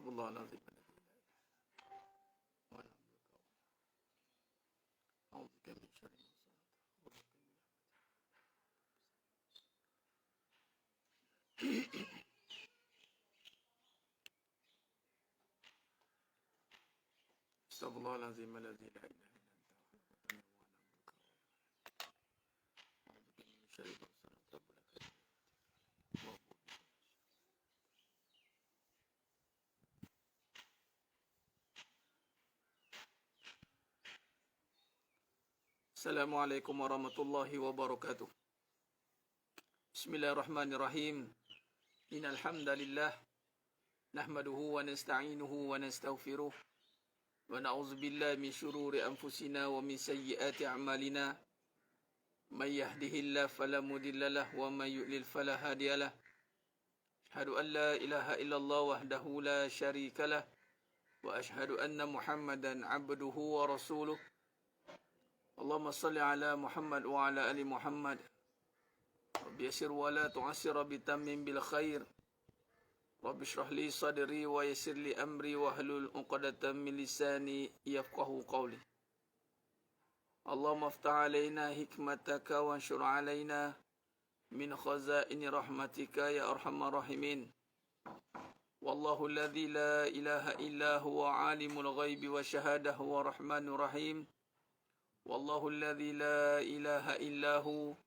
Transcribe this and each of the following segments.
Astaghfirullahaladzim. Astaghfirullahaladzim. Assalamualaikum warahmatullahi wabarakatuh. Bismillahirrahmanirrahim. Innal hamdalillah nahmaduhu wa nasta'inuhu wa nastaghfiruh wa na'udzu billahi min shururi anfusina wa min sayyiati a'malina. May yahdihillahu fala mudilla lahu wa may yudlil fala hadiya lahu. Asyhadu an la ilaha illallah wahdahu la syarika lahu wa asyhadu anna Muhammadan 'abduhu wa rasuluh. Allahumma salli ala Muhammad wa ala ali Muhammad. Rabbi yassir wa la tu'assir bitammin bil khair. Rabbi shrah li sadri wa yassir li amri wa hlul 'uqdatam min lisani yafqahu qawli. Allahumma aftah alaina hikmataka wa anshur alaina min khazaini rahmatika ya arhamar rahimin. Wallahu alladhi la ilaha illa huwa alimul ghaibi wa syahadah wa rahmanur rahim. Wallahu alladhi la ilaha illa hu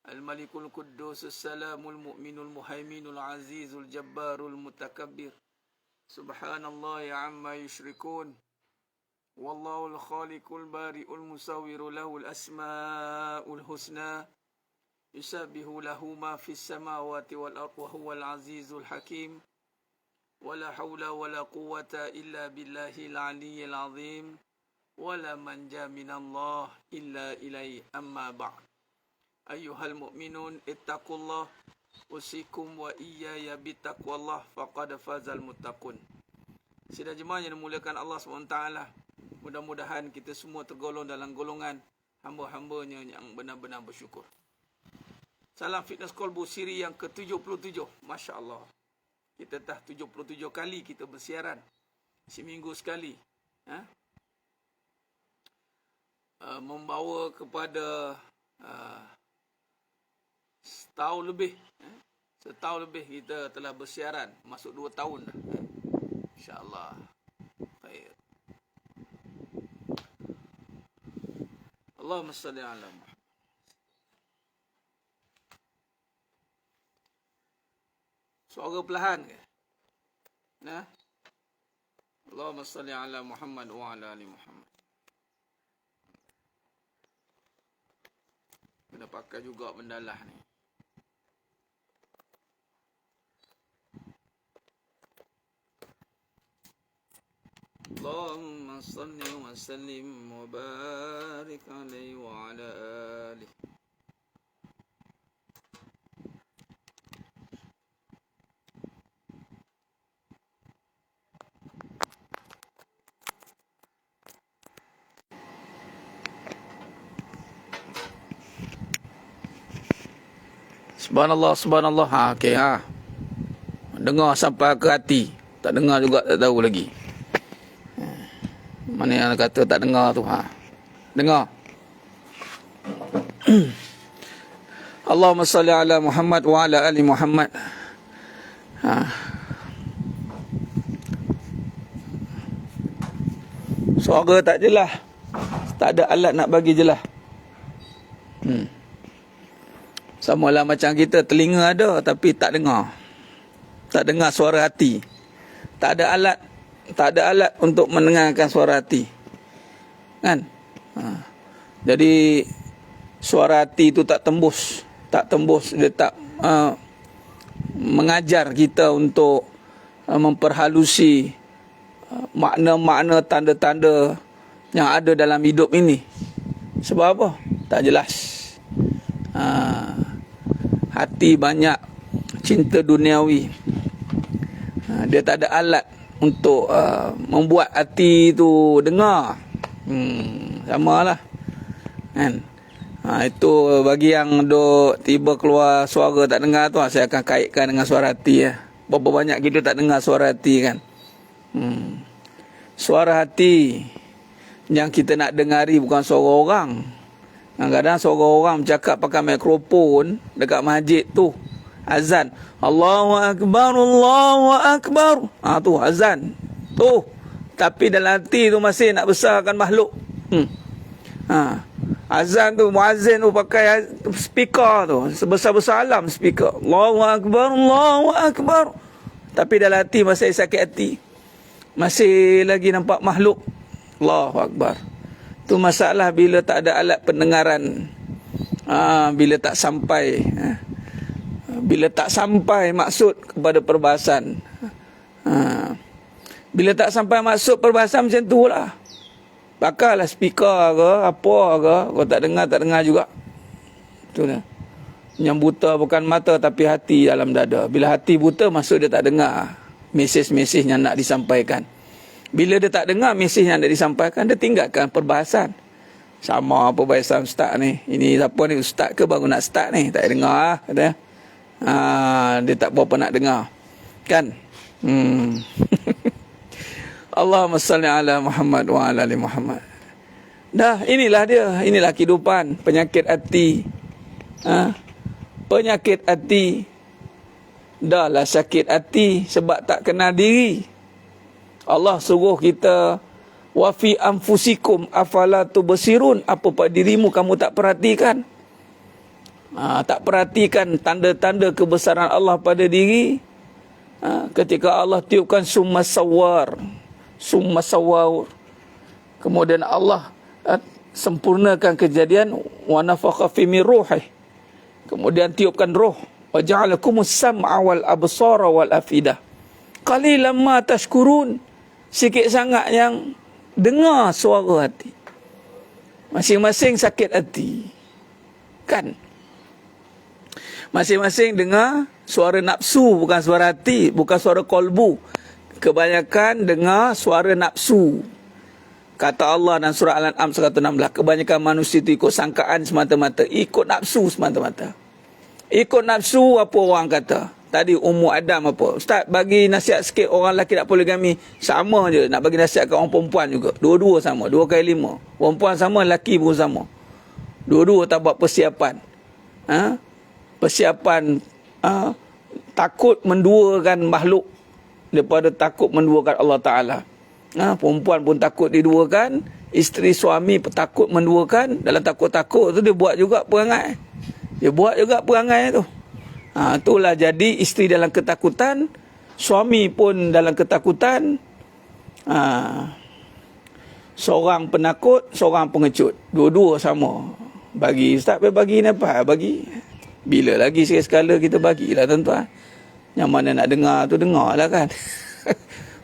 al-malikul quddus as-salamul mu'minul muhaiminul azizul jabbarul mutakabbir. Subhanallahi amma yushrikun. Wallahu al-khaliqul bari'ul musawwiru lahul asma'ul husna. Yusabbihu lahu ma fis samawati wal ardi wa huwal azizul hakim. Wala hawla wala quwwata illa billahil aliyyil azim. Wala manja minallah illa ilai amma ba'd. Ayyuhal mu'minun ittaqullah usikum wa iyaya bitaqwallah faqad fazal muttaqun. Sidang jemaah yang dimuliakan Allah SWT, mudah-mudahan kita semua tergolong dalam golongan hamba-hambanya yang benar-benar bersyukur. Salam Fitness Call Bu Siri yang ke-77. Masya Allah. Kita dah 77 kali kita bersiaran. Seminggu sekali. Membawa kepada setahun lebih kita telah bersiaran, masuk 2 tahun dah. InsyaAllah khair. Allahumma salli ala Muhammad. Suara perlahan ke? Allahumma salli ala Muhammad wa ala ali Muhammad. Kena pakai juga bendalah ni. Allahumma salli wa sallim wa barik alaihi wa ala alihi. Subhanallah, subhanallah. Okey Dengar sampai ke hati. Tak dengar juga tak tahu lagi. Mana yang kata tak dengar tu Dengar. Allahumma salli ala Muhammad wa ala ali Muhammad. Suara tak jelas. Tak ada alat nak bagi jelas. Sama lah macam kita, telinga ada tapi tak dengar. Tak dengar suara hati. Tak ada alat untuk mendengarkan suara hati. Kan? Jadi suara hati itu tak tembus. Dia tak mengajar kita untuk memperhalusi makna-makna, tanda-tanda yang ada dalam hidup ini. Sebab apa? Tak jelas. Hati banyak cinta duniawi. Dia tak ada alat untuk membuat hati tu dengar. Samalah. Kan? Itu bagi yang duk tiba keluar suara tak dengar tu, saya akan kaitkan dengan suara hati. Berapa banyak kita tak dengar suara hati kan. Suara hati yang kita nak dengari bukan suara orang. Kadang-kadang suara orang bercakap pakai mikrofon dekat masjid tu. Azan. Allahu Akbar, Allahu Akbar. Tu azan. Tu. Tapi dalam hati tu masih nak besarkan makhluk. Azan tu, muazzin tu pakai speaker tu. Sebesar-besar alam speaker. Allahu Akbar, Allahu Akbar. Tapi dalam hati masih sakit hati. Masih lagi nampak makhluk. Allahu Akbar. Tu masalah bila tak ada alat pendengaran. Bila tak sampai. Bila tak sampai maksud kepada perbahasan. Bila tak sampai maksud perbahasan macam tu lah. Pakarlah speaker ke, apa ke. Kau tak dengar juga. Tu lah. Yang buta bukan mata tapi hati dalam dada. Bila hati buta maksud dia tak dengar mesej-mesej yang nak disampaikan. Bila dia tak dengar mesej yang nak disampaikan, dia tinggalkan perbahasan. Sama apa bahasan ustaz ni. Ini siapa ni, ustaz ke baru nak start ni? Tak dengar lah. Kata. Dia tak berapa nak dengar. Kan? Allahumma salli ala Muhammad wa ala ali Muhammad. Dah, inilah dia. Inilah kehidupan. Penyakit hati. Penyakit hati. Dah lah sakit hati sebab tak kenal diri. Allah suruh kita, wa fi anfusikum afala tubsirun. Apa pada dirimu kamu tak perhatikan? Tak perhatikan tanda-tanda kebesaran Allah pada diri. Ketika Allah tiupkan summa sawar. Kemudian Allah sempurnakan kejadian wa nafakha fi min ruhih. Kemudian tiupkan roh. Wa ja'alakumus sam'a wal absara wal afidah. Qalilan ma tashkurun. Sikit sangat yang dengar suara hati. Masing-masing sakit hati. Kan? Masing-masing dengar suara nafsu, bukan suara hati, bukan suara kolbu. Kebanyakan dengar suara nafsu. Kata Allah dalam surah Al-An'am 116, kebanyakan manusia itu ikut sangkaan semata-mata, ikut nafsu semata-mata. Ikut nafsu apa orang kata. Tadi Ummu Adam apa? Ustaz bagi nasihat sikit orang lelaki nak poligami. Sama je nak bagi nasihat kat orang perempuan juga. Dua-dua sama, 2 kali 5. Perempuan sama, lelaki pun sama. Dua-dua tak buat persiapan. Persiapan takut menduakan makhluk daripada takut menduakan Allah Ta'ala. Perempuan pun takut diduakan, isteri suami takut menduakan. Dalam takut-takut tu dia buat juga perangai. Dia buat juga perangai tu. Itulah jadi isteri dalam ketakutan, suami pun dalam ketakutan. Seorang penakut, seorang pengecut. Dua-dua sama. Bagi ustaz bagi apa? Bagi. Bila lagi sekali-sekala kita bagilah tuan-tuan. Yang mana nak dengar tu dengarlah kan.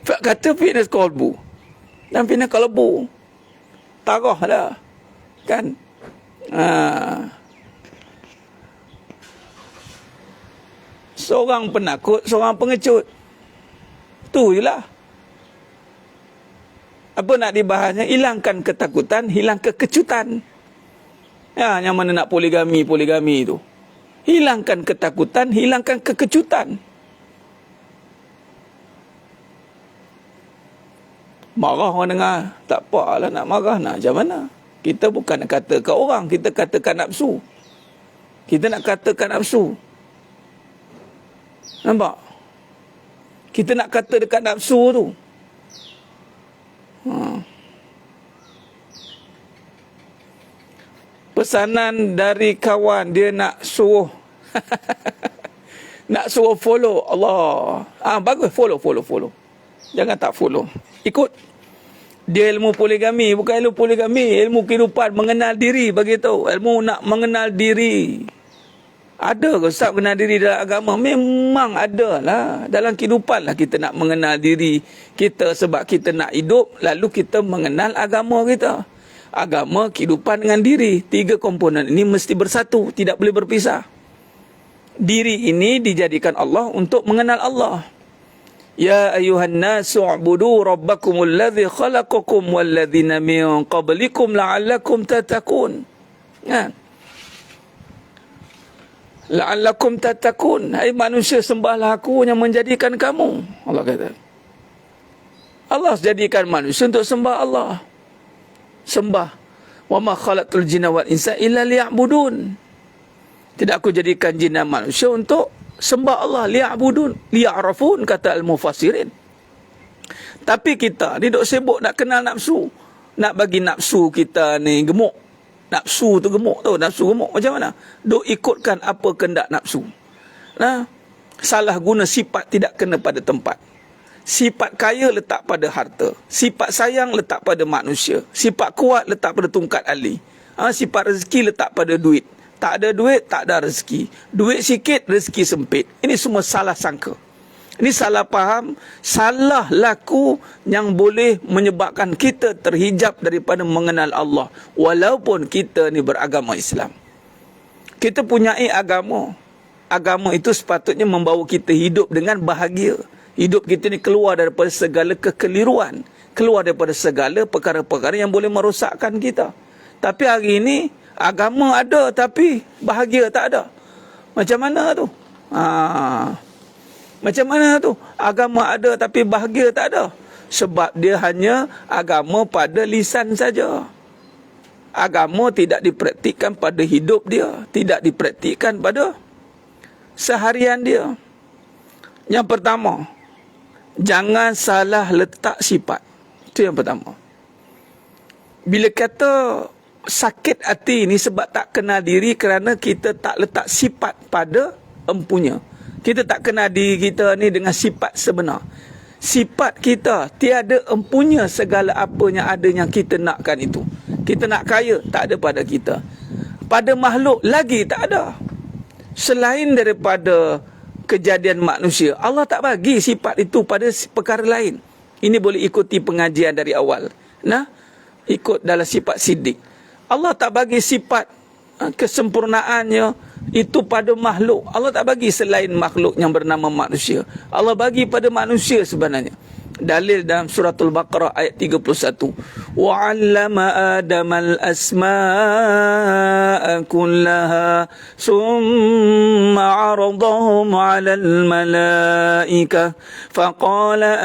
Pak kata fitness kolbu. Dan fitness kolbu. Tarah lah. Kan? Seorang penakut, seorang pengecut. Tu je lah. Apa nak dibahasnya? Hilangkan ketakutan, hilang kekecutan. Yang mana nak poligami tu. Hilangkan ketakutan, hilangkan kekecutan. Marah orang dengar. Tak apalah nak marah, nak macam mana. Kita bukan nak katakan orang, kita katakan nafsu. Kita nak katakan nafsu. Nampak? Kita nak kata dekat nafsu tu. Pesanan dari kawan, dia nak suruh nak suruh follow Allah. Bagus, follow. Jangan tak follow. Ikut. Dia ilmu poligami, bukan ilmu poligami, ilmu kehidupan, mengenal diri, bagi tahu. Ilmu nak mengenal diri. Ada ke Ustaz mengenal diri dalam agama? Memang ada lah. Dalam kehidupan lah kita nak mengenal diri kita sebab kita nak hidup, lalu kita mengenal agama kita. Agama, kehidupan dengan diri. 3 komponen ini mesti bersatu, tidak boleh berpisah. Diri ini dijadikan Allah untuk mengenal Allah. Ya ayuhan nasu ubudu rabbakumul ladzi khalaqakum wal ladzina min qablikum la'allakum tattaqun. La'allakum tattaqun. Hai manusia, sembahlah aku yang menjadikan kamu. Allah kata. Allah jadikan manusia untuk sembah Allah. Sembah. Wa ma khalaqtul jinna wal insa illa liya'budun. Tidak aku jadikan jin dan manusia untuk sembah Allah, liya'budun, liya'rafun, kata al-mufassirin. Tapi kita ni duk sibuk nak kenal nafsu. Nak bagi nafsu kita ni gemuk. Nafsu tu gemuk tu, nafsu gemuk macam mana? Duk ikutkan apa kehendak nafsu. Nah, salah guna sifat tidak kena pada tempat. Sifat kaya letak pada harta. Sifat sayang letak pada manusia. Sifat kuat letak pada tungkat ali. Sifat rezeki letak pada duit. Tak ada duit, tak ada rezeki. Duit sikit, rezeki sempit. Ini semua salah sangka. Ini salah faham, salah laku yang boleh menyebabkan kita terhijab daripada mengenal Allah. Walaupun kita ni beragama Islam. Kita punyai agama. Agama itu sepatutnya membawa kita hidup dengan bahagia. Hidup kita ni keluar daripada segala kekeliruan. Keluar daripada segala perkara-perkara yang boleh merosakkan kita. Tapi hari ini, agama ada tapi bahagia tak ada. Macam mana tu? Macam mana tu? Agama ada tapi bahagia tak ada. Sebab dia hanya agama pada lisan saja. Agama tidak dipraktikkan pada hidup dia. Tidak dipraktikkan pada seharian dia. Yang pertama, jangan salah letak sifat. Itu yang pertama. Bila kata sakit hati ni sebab tak kenal diri kerana kita tak letak sifat pada empunya. Kita tak kenal diri kita ni dengan sifat sebenar. Sifat kita tiada empunya segala apa yang ada yang kita nakkan itu. Kita nak kaya, tak ada pada kita. Pada makhluk lagi tak ada. Selain daripada kejadian manusia, Allah tak bagi sifat itu pada perkara lain. Ini boleh ikuti pengajian dari awal. Nah, ikut dalam sifat siddiq. Allah tak bagi sifat kesempurnaannya itu pada makhluk. Allah tak bagi selain makhluk yang bernama manusia. Allah bagi pada manusia sebenarnya. Dalil dalam suratul Baqarah ayat 31. Wa 'allama Adamal asma'a kullaha summa 'aradahum 'alal malaikah faqala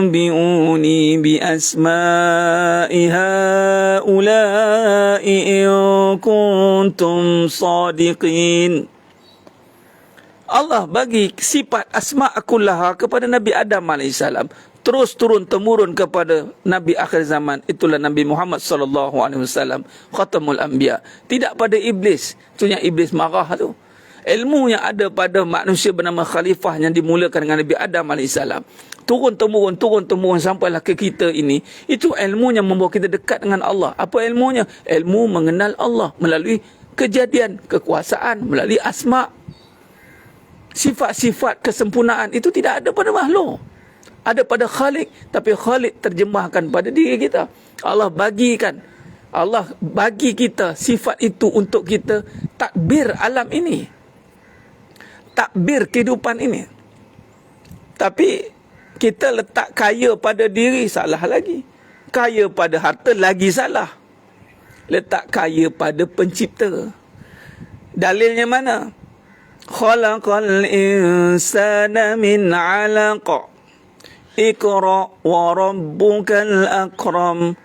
anbi'uni bi asma'i haula'i in kuntum sadiqin. Allah bagi sifat asma' kullaha kepada Nabi Adam AS. Terus turun-temurun kepada Nabi akhir zaman. Itulah Nabi Muhammad SAW. Khatamul Anbiya. Tidak pada iblis. Itu yang iblis marah tu. Ilmu yang ada pada manusia bernama Khalifah yang dimulakan dengan Nabi Adam AS. Turun-temurun sampailah ke kita ini. Itu ilmu yang membawa kita dekat dengan Allah. Apa ilmunya? Ilmu mengenal Allah melalui kejadian, kekuasaan, melalui asma'. Sifat-sifat kesempurnaan itu tidak ada pada makhluk. Ada pada Khalik. Tapi Khalik terjemahkan pada diri kita. Allah bagikan. Allah bagi kita sifat itu untuk kita takbir alam ini. Takbir kehidupan ini. Tapi kita letak kaya pada diri, salah lagi. Kaya pada harta, lagi salah. Letak kaya pada pencipta. Dalilnya mana? Khalaqal insana min 'alaq. Iqra wa rabbukal akram.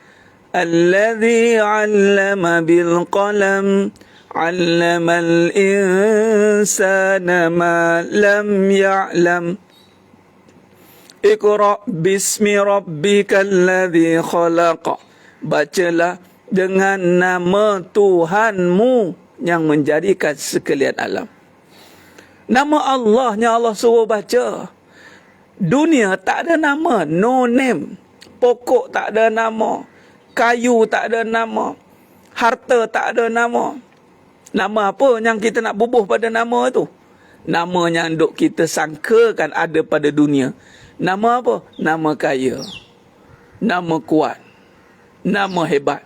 Alladhi 'allama bil qalam. 'Allamal insana ma lam ya'lam. Iqra bismi rabbikal ladzi khalaq. Bacalah dengan nama Tuhanmu yang menjadikan sekalian alam. Nama Allahnya Allah suruh baca. Dunia tak ada nama, no name. Pokok tak ada nama, kayu tak ada nama, harta tak ada nama. Nama apa yang kita nak bubuh pada nama itu? Nama yang duk kita sangkakan ada pada dunia. Nama apa? Nama kaya, nama kuat, nama hebat,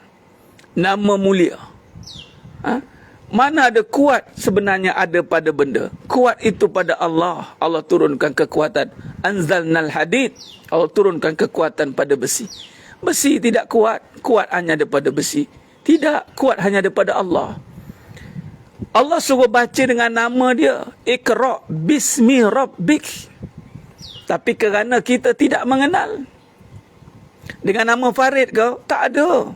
nama mulia. Mana ada kuat sebenarnya ada pada benda. Kuat itu pada Allah. Allah turunkan kekuatan. Anzalnal hadid. Allah turunkan kekuatan pada besi. Besi tidak kuat. Kuat hanya daripada besi. Tidak. Kuat hanya daripada Allah. Allah suruh baca dengan nama dia. Iqra bismi rabbik. Tapi kerana kita tidak mengenal. Dengan nama Farid ke? Tak ada.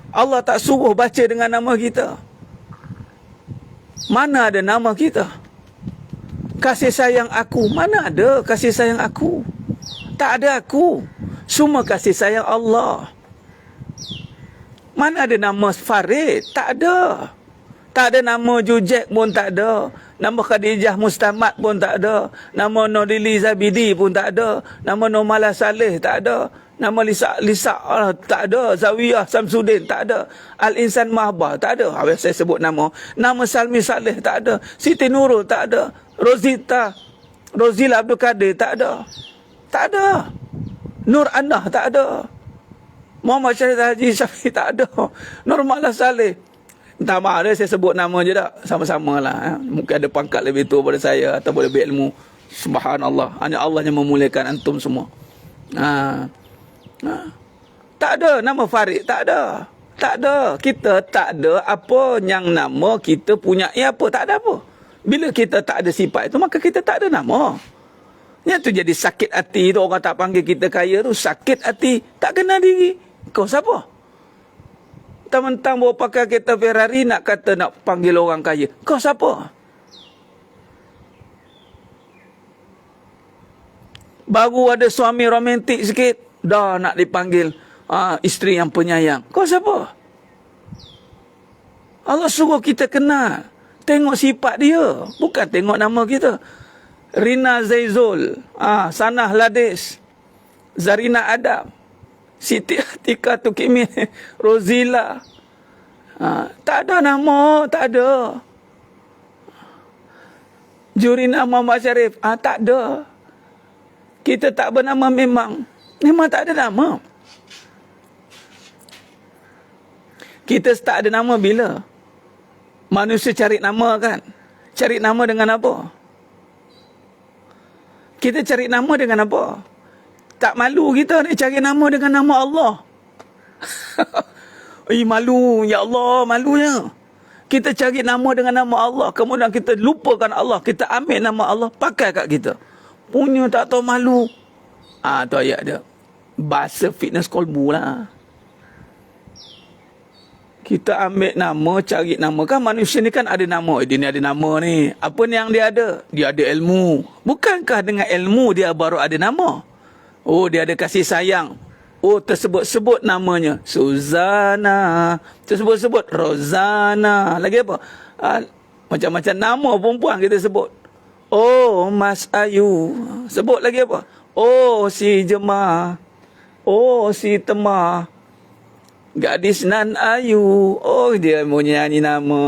Allah tak suruh baca dengan nama kita. Mana ada nama kita? Kasih sayang aku. Mana ada kasih sayang aku? Tak ada aku. Semua kasih sayang Allah. Mana ada nama Farid? Tak ada. Tak ada nama Jujek pun tak ada. Nama Khadijah Mustamad pun tak ada. Nama Nodili Zabidi pun tak ada. Nama Nomala Saleh tak ada. Nama Lisa tak ada. Zawiyah Samsudin tak ada. Al-Insan Mahbah tak ada. Habis saya sebut nama. Nama Salmi Saleh tak ada. Siti Nurul tak ada. Rozila Abdul Kadir tak ada. Tak ada. Nur Anah tak ada. Muhammad Syahid Haji Syafiq tak ada. Nurmalah Saleh. Entah maaf dia, saya sebut nama je tak. Sama-sama lah. Mungkin ada pangkat lebih tua pada saya atau lebih ilmu. Subhanallah. Hanya Allah yang memuliakan antum semua. Tak ada nama Farid. Tak ada. Tak ada. Kita tak ada apa yang nama kita punya. Apa? Tak ada apa. Bila kita tak ada sifat itu, maka kita tak ada nama. Yang tu jadi sakit hati tu. Orang tak panggil kita kaya tu. Sakit hati. Tak kenal diri. Kau siapa? Mentang-mentang bawa pakai kereta Ferrari nak kata nak panggil orang kaya. Kau siapa? Baru ada suami romantik sikit, dah nak dipanggil isteri yang penyayang. Kau siapa? Allah suruh kita kenal. Tengok sifat dia. Bukan tengok nama kita. Rina Zaizul, Sanah Ladis, Zarina Adam, Siti Atika Tukimi, Rozila. Tak ada nama, tak ada. Jurina Muhammad Syarif, tak ada. Kita tak bernama memang. Memang tak ada nama. Kita tak ada nama bila? Manusia cari nama kan? Cari nama dengan apa? Kita cari nama dengan apa? Tak malu kita ni cari nama dengan nama Allah. Malu. Ya Allah, malunya. Kita cari nama dengan nama Allah. Kemudian kita lupakan Allah. Kita ambil nama Allah, pakai kat kita. Punya tak tahu malu. Tu ayat dia. Bahasa fitness kolbu lah. Kita ambil nama, cari nama. Kan manusia ni kan ada nama. Dia ni ada nama ni. Apa ni yang dia ada? Dia ada ilmu. Bukankah dengan ilmu dia baru ada nama? Oh, dia ada kasih sayang. Oh, tersebut-sebut namanya. Suzana. Tersebut-sebut Rozana. Lagi apa? Macam-macam nama perempuan kita sebut. Oh, Mas Ayu. Sebut lagi apa? Oh, si Jemah. Oh, si Temah. Gadis Nan Ayu. Oh, dia mau nyanyi nama.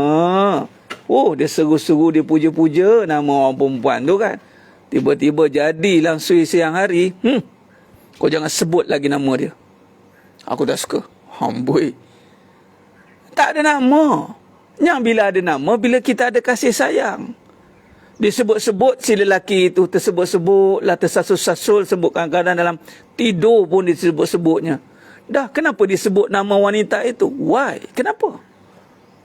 Oh, dia seru-seru, dia puja-puja nama orang perempuan tu kan. Tiba-tiba jadilah siang hari. Kau jangan sebut lagi nama dia. Aku tak suka. Amboi. Tak ada nama. Yang bila ada nama, bila kita ada kasih sayang. Disebut-sebut si lelaki itu, tersebut-sebut lah, tersasul-sasul, sebut kadang-kadang dalam tidur pun disebut-sebutnya. Dah, kenapa disebut nama wanita itu? Why? Kenapa?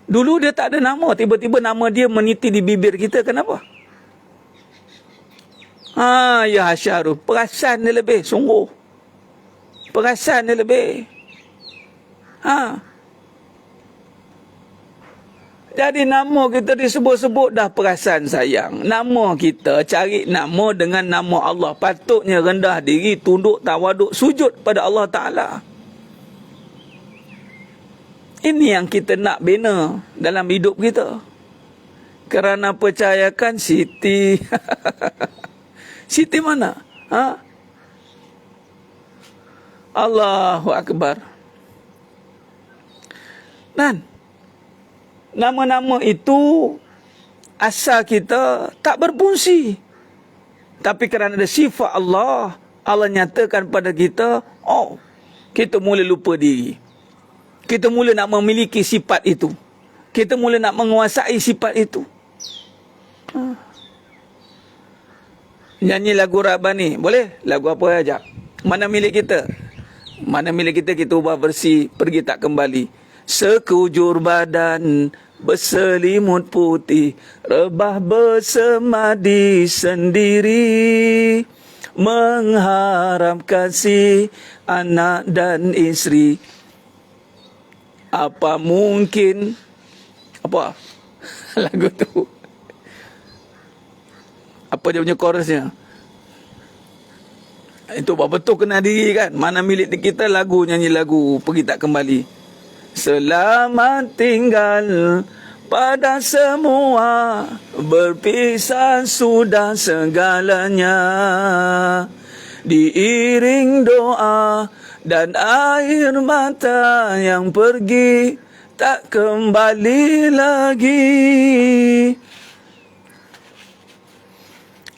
Dulu dia tak ada nama, tiba-tiba nama dia meniti di bibir kita, kenapa? Ya Syarul, perasan dia lebih, sungguh. Perasan dia lebih. Jadi nama kita disebut-sebut dah perasan sayang. Nama kita, cari nama dengan nama Allah. Patutnya rendah diri, tunduk, tawaduk, sujud pada Allah Ta'ala. Ini yang kita nak bina dalam hidup kita. Kerana percayakan Siti. Siti mana? Allahu Akbar. Dan nama-nama itu asal kita tak berfungsi. Tapi kerana ada sifat Allah, Allah nyatakan pada kita, kita mula lupa diri. Kita mula nak memiliki sifat itu. Kita mula nak menguasai sifat itu. Nyanyi lagu Rabbani, boleh? Lagu apa aja? Mana milik kita? Mana milik kita, kita ubah versi Pergi Tak Kembali. Sekujur badan berselimut putih, rebah bersemadi sendiri. mengharap kasih anak dan isteri. Apa mungkin apa lagu tu? Apa dia punya chorusnya? Itu betul kena diri kan. Mana milik kita lagu, nyanyi lagu, pergi tak kembali. Selamat tinggal pada semua, berpisah sudah segalanya. Diiring doa dan air mata yang pergi tak kembali lagi.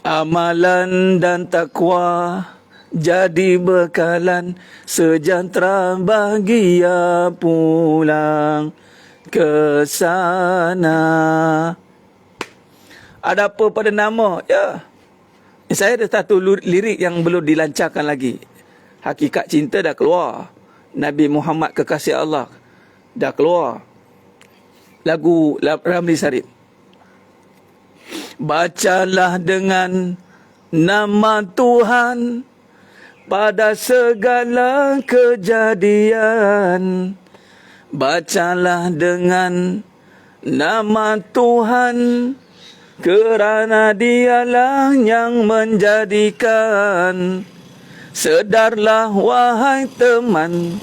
Amalan dan takwa jadi bekalan, sejahtera bahagia pulang ke sana. Ada apa pada nama? Ya, saya ada satu lirik yang belum dilancarkan lagi. Hakikat cinta dah keluar. Nabi Muhammad kekasih Allah dah keluar. Lagu Ramli Sarip. Bacalah dengan nama Tuhan pada segala kejadian. Bacalah dengan nama Tuhan, kerana Dialah yang menjadikan. Sedarlah wahai teman,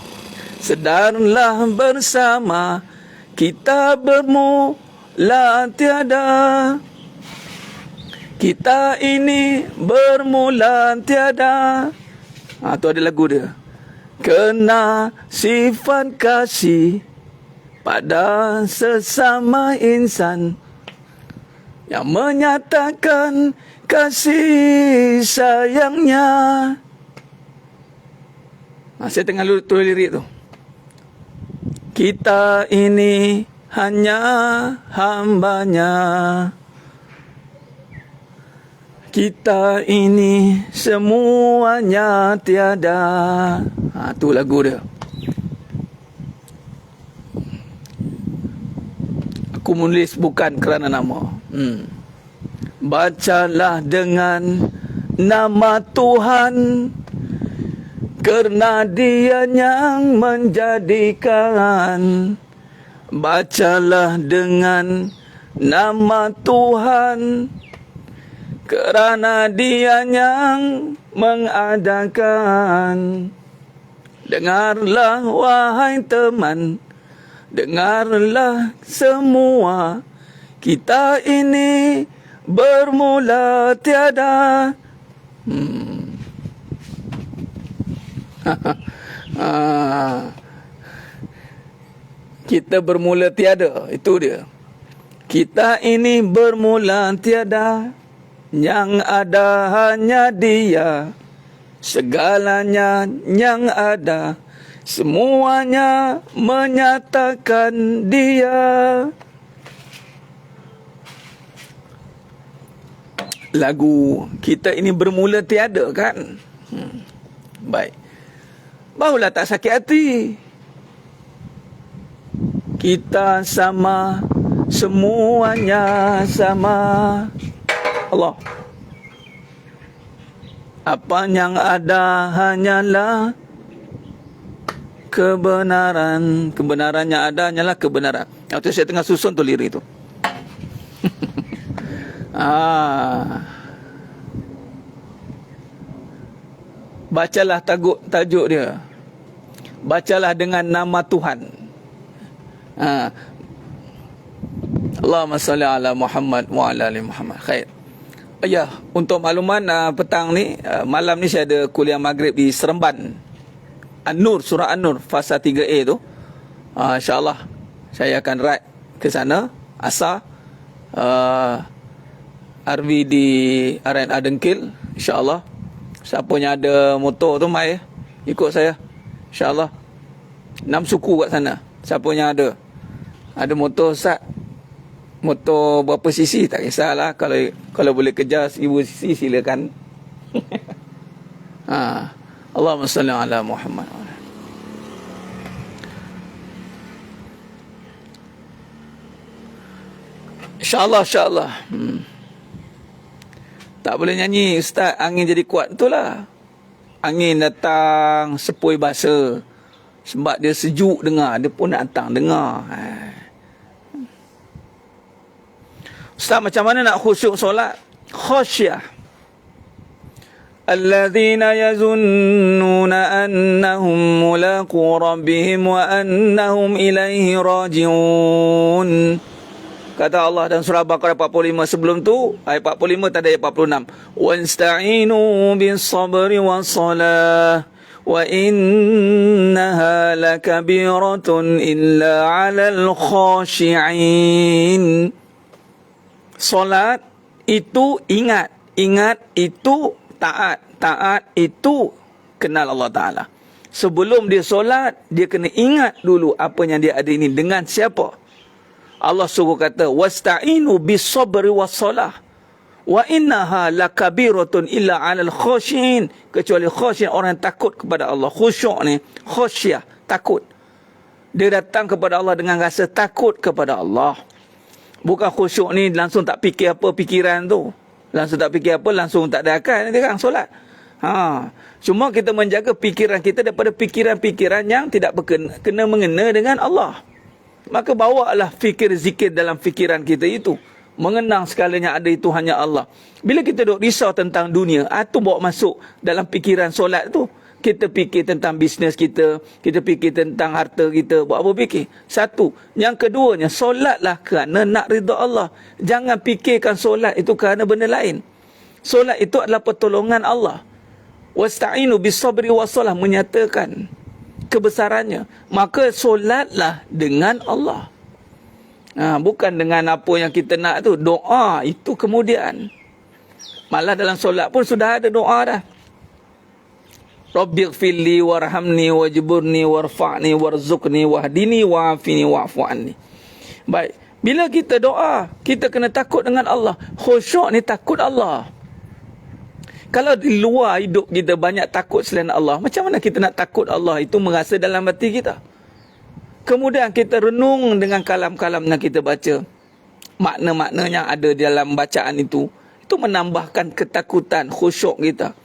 sedarlah bersama, kita bermula tiada. Kita ini bermula tiada. Tu ada lagu dia. Kena sifat kasih pada sesama insan, yang menyatakan kasih sayangnya. Saya tengah tulis lirik tu. Kita ini hanya hambanya, kita ini semuanya tiada. Tu lagu dia. Aku menulis bukan kerana nama. Bacalah dengan nama Tuhan, kerana Dia yang menjadikan. Bacalah dengan nama Tuhan, kerana Dia yang mengadakan. Dengarlah wahai teman, dengarlah semua, kita ini bermula tiada. Kita bermula tiada, itu dia. Kita ini bermula tiada, yang ada hanya Dia. Segalanya yang ada, semuanya menyatakan Dia. Lagu kita ini bermula tiada kan? Baik. Barulah tak sakit hati. Kita sama, semuanya sama. Allah. Apa yang ada hanyalah kebenaran. Kebenaran yang ada hanyalah kebenaran. Waktu saya tengah susun tu lirik tu. Bacalah tajuk dia. Bacalah dengan nama Tuhan. Allahumma salli ala Muhammad wa ala ali Muhammad. Khair. Ya, untuk makluman petang ni, malam ni saya ada kuliah maghrib di Seremban. An-Nur, surah An-Nur, fasa 3A tu. InsyaAllah saya akan ride ke sana asar. RV di RNA Dengkil, insyaAllah. Siapa yang ada motor tu mai ikut saya, insyaAllah. 6 suku kat sana. Siapa yang ada motor Ustaz, motor berapa cc tak kisahlah. Kalau boleh kejar 1000 cc silakan. Allahumma salli ala Muhammad. InsyaAllah. Tak boleh nyanyi, Ustaz, angin jadi kuat. Itulah. Angin datang, sepoi basah. Sebab dia sejuk dengar, dia pun datang dengar. Ustaz, macam mana nak khusyuk solat? Khasyah. Alladzina yazunnuna annahum mulaqu rabbihim wa annahum ilaihi raji'un. Kata Allah dalam surah Baqarah 45. Sebelum tu ayat 45 tak ada ayat 46. Wasta'inu bis-sabri was-salah wa innaha lakabiratun illa 'alal khashi'in. Solat itu ingat, ingat itu taat, taat itu kenal Allah Ta'ala. Sebelum dia solat, dia kena ingat dulu apa yang dia ada ini dengan siapa. Allah suruh kata wasta'inu bis-sabri was-salah wa innaha lakabiratun illa 'alal khashiin, kecuali khashiin orang yang takut kepada Allah. Khusyuk ni khasyah, takut. Dia datang kepada Allah dengan rasa takut kepada Allah. Bukan khusyuk ni langsung tak fikir apa pikiran tu. Langsung tak fikir apa, langsung tak ada akal dia kan solat. Cuma kita menjaga fikiran kita daripada fikiran-fikiran yang tidak kena mengena dengan Allah. Maka bawalah fikir zikir dalam fikiran kita itu. Mengenang segalanya ada itu hanya Allah. Bila kita duk risau tentang dunia, itu bawa masuk dalam fikiran solat tu. Kita fikir tentang bisnes kita, kita fikir tentang harta kita, buat apa fikir? Satu. Yang keduanya, solatlah kerana nak ridha Allah. Jangan fikirkan solat itu kerana benda lain. Solat itu adalah pertolongan Allah. Wasta'inu bis-sabri was-salah, menyatakan kebesarannya. Maka solatlah dengan Allah. Bukan dengan apa yang kita nak tu. Doa itu kemudian. Malah dalam solat pun sudah ada doa dah. Rabbighfirli warhamni wajburni warfa'ni warzuqni wahdini wa'afini wa'fu anni. Baik. Bila kita doa, kita kena takut dengan Allah. Khusyuk ni takut Allah. Kalau di luar hidup kita banyak takut selain Allah, macam mana kita nak takut Allah itu merasa dalam hati kita? Kemudian kita renung dengan kalam-kalam yang kita baca. Makna-makna yang ada dalam bacaan itu menambahkan ketakutan, khusyuk kita.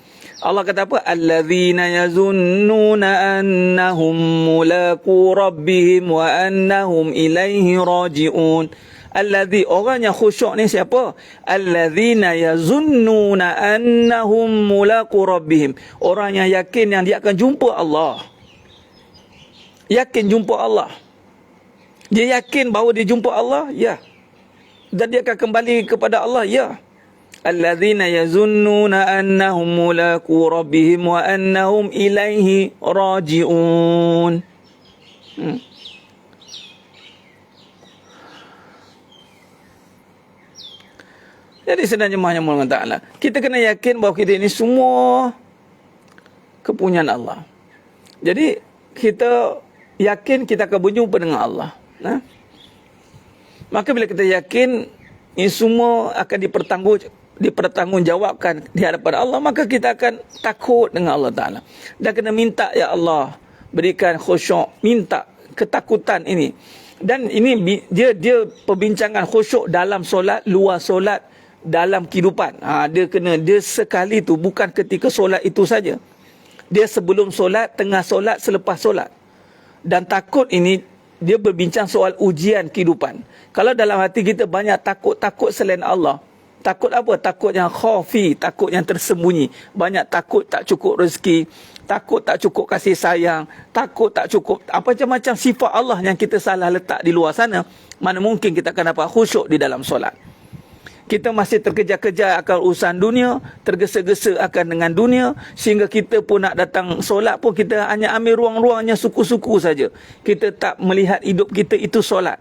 Allah kata apa? Alladzina yazunnuna annahum mulaqu rabbihim wa annahum ilaihi raji'un. Alladzi, orang yang khusyuk ni siapa? Alladzina yazunnuna annahum mulaqu rabbihim. Orang yang yakin yang dia akan jumpa Allah. Yakin jumpa Allah. Dia yakin bahawa dia jumpa Allah? Ya. Dan dia akan kembali kepada Allah? Ya. Alladzina yazunnuna annahum mulaqu rabbihim wa annahum ilaihi raji'un. Jadi sebenarnya jemaah Allah Ta'ala, kita kena yakin bahawa kita ini semua kepunyaan Allah. Jadi kita yakin kita akan berjumpa dengan Allah. Maka bila kita yakin ini semua akan dipertanggungjawabkan di hadapan Allah, maka kita akan takut dengan Allah Ta'ala. Dan kena minta, ya Allah, berikan khusyuk, minta ketakutan ini. Dan ini dia perbincangan khusyuk dalam solat, luar solat, dalam kehidupan. Dia sekali tu, bukan ketika solat itu saja. Dia sebelum solat, tengah solat, selepas solat. Dan takut ini dia berbincang soal ujian kehidupan. Kalau dalam hati kita banyak takut selain Allah, takut apa? Takut yang khafi, takut yang tersembunyi. Banyak takut tak cukup rezeki, takut tak cukup kasih sayang, takut tak cukup macam-macam sifat Allah yang kita salah letak di luar sana. Mana mungkin kita akan dapat khusyuk di dalam solat. Kita masih terkejar-kejar akan urusan dunia, tergesa-gesa akan dengan dunia, sehingga kita pun nak datang solat pun kita hanya ambil ruang-ruangnya suku-suku saja. Kita tak melihat hidup kita itu solat.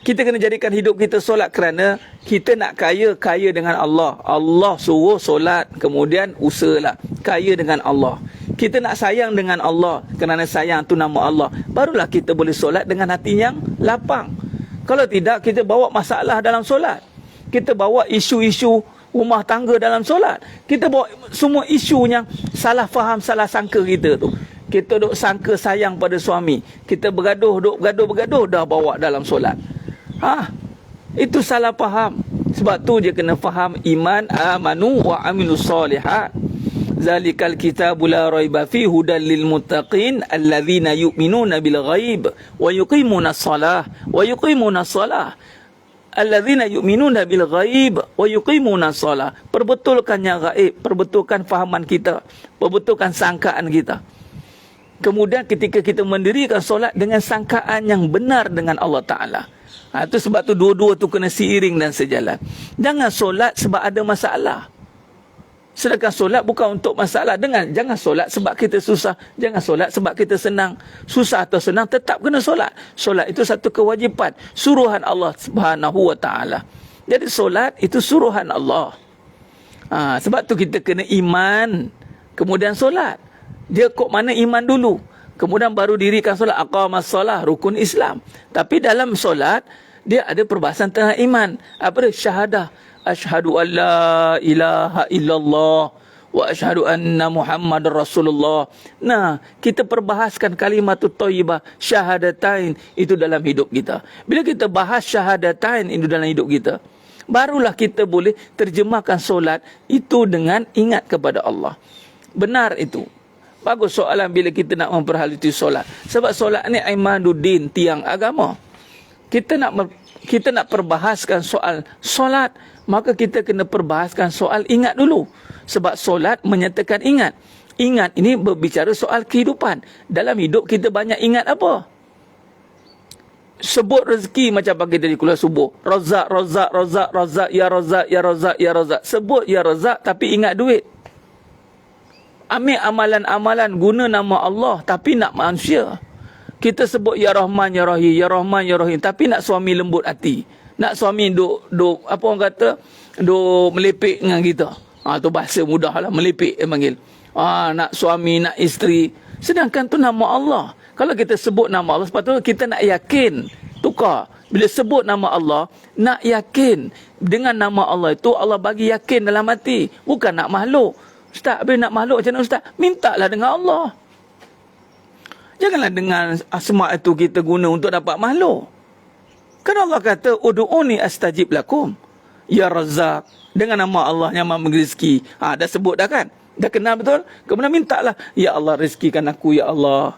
Kita kena jadikan hidup kita solat kerana kita nak kaya dengan Allah. Allah suruh solat, kemudian usahalah kaya dengan Allah. Kita nak sayang dengan Allah kerana sayang tu nama Allah. Barulah kita boleh solat dengan hati yang lapang. Kalau tidak, kita bawa masalah dalam solat. Kita bawa isu-isu rumah tangga dalam solat. Kita bawa semua isu yang salah faham, salah sangka kita tu. Kita duk sangka sayang pada suami. Kita bergaduh dah bawa dalam solat. Itu salah faham. Sebab tu dia kena faham iman, amanu wa amilus solihat. Zalikal kitabu la raiba fi hudal lil muttaqin alladzina yu'minuna bil ghaib wa yuqimuna shalah alladzina yu'minuna bil ghaib wa yuqimuna shalah. Perbetulkan yang gaib, perbetulkan fahaman kita, perbetulkan sangkaan kita. Kemudian ketika kita mendirikan solat dengan sangkaan yang benar dengan Allah Ta'ala. Itu sebab tu dua-dua tu kena seiring dan sejalan. Jangan solat sebab ada masalah. Sedangkan solat bukan untuk masalah. Jangan solat sebab kita susah. Jangan solat sebab kita senang. Susah atau senang tetap kena solat. Solat itu satu kewajipan. Suruhan Allah Subhanahu wa Ta'ala. Jadi solat itu suruhan Allah. Sebab tu kita kena iman. Kemudian solat. Dia kok mana iman dulu, kemudian baru dirikan solat. Aqamas solah, rukun Islam. Tapi dalam solat dia ada perbahasan tentang iman. Apa dia? Syahadah. Asyhadu an la ilaha illallah wa asyhadu anna Muhammadar Rasulullah. Nah, kita perbahaskan kalimatut thayyibah, syahadatain itu dalam hidup kita. Bila kita bahas syahadatain itu dalam hidup kita, barulah kita boleh terjemahkan solat itu dengan ingat kepada Allah. Benar itu. Bagus soalan bila kita nak memperhati solat. Sebab solat ni imaduddin, tiang agama. Kita nak perbahaskan soal solat, maka kita kena perbahaskan soal ingat dulu. Sebab solat menyatakan ingat. Ingat ini berbicara soal kehidupan. Dalam hidup kita banyak ingat apa? Sebut rezeki macam pagi tadi kuliah subuh. Razak, razak, razak, razak, ya razak, ya razak, ya razak. Sebut ya razak tapi ingat duit. Ambil amalan-amalan guna nama Allah tapi nak manusia. Kita sebut ya Rahman ya Rahim, ya Rahman ya Rahim tapi nak suami lembut hati. Nak suami duk apa orang kata, duk melepek dengan kita. Tu bahasa mudahlah, melepek dia panggil. Nak suami, nak isteri. Sedangkan tu nama Allah. Kalau kita sebut nama Allah, sepatutnya kita nak yakin. Tukar. Bila sebut nama Allah, nak yakin dengan nama Allah itu Allah bagi yakin dalam hati, bukan nak makhluk. Ustaz, habis nak makhluk macam mana Ustaz? Mintalah dengan Allah. Janganlah dengan asma' itu kita guna untuk dapat makhluk. Kan Allah kata, Udu'uni astajib lakum. Ya Razzaq. Dengan nama Allah yang maha memberi rezeki. Dah sebut dah kan? Dah kenal betul? Kemudian mintalah, Ya Allah rezekikan aku, Ya Allah.